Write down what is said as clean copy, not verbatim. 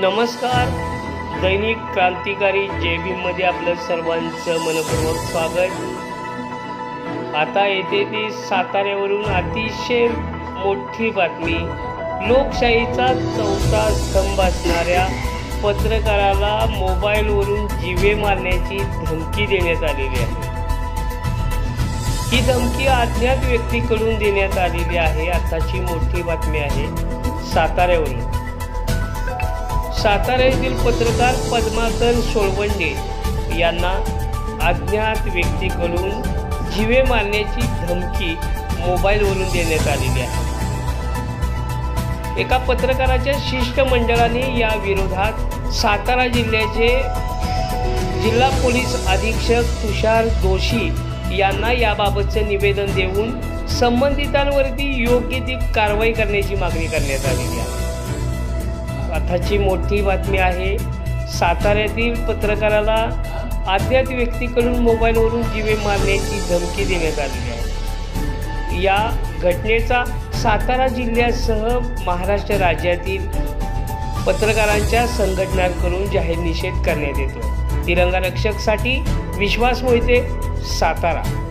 नमस्कार. दैनिक क्रांतिकारी जय भीममध्ये आपलं सर्वांचं मनपूर्वक स्वागत. आता येथे ती साताऱ्यावरून अतिशय मोठी बातमी. लोकशाहीचा चौथा स्तंभ असणाऱ्या पत्रकाराला मोबाईलवरून जीवे मारण्याची धमकी देण्यात आलेली आहे. ही धमकी अज्ञात व्यक्तीकडून देण्यात आलेली आहे. आताची मोठी बातमी आहे साताऱ्यावरून. सातारा येथील पत्रकार पद्माकर सोळवंडे यांना अज्ञात व्यक्तीकडून जीवे मारण्याची धमकी मोबाईलवरून देण्यात आलेली आहे. एका पत्रकाराच्या शिष्टमंडळाने या विरोधात सातारा जिल्ह्याचे जिल्हा पोलीस अधीक्षक तुषार जोशी यांना याबाबतचे निवेदन देऊन संबंधितांवरती योग्य ती कारवाई करण्याची मागणी करण्यात आलेली आहे. आताची मोठी बातमी आहे. साताऱ्यातील पत्रकाराला अज्ञात व्यक्तीकडून मोबाईलवरून जीवे मारण्याची धमकी देण्यात आलेली आहे. या घटनेचा सातारा जिल्ह्यासह महाराष्ट्र राज्यातील पत्रकारांच्या संघटनांकडून जाहीर निषेध करण्यात येतो. तिरंगा रक्षकसाठी विश्वास मोहिते, सातारा.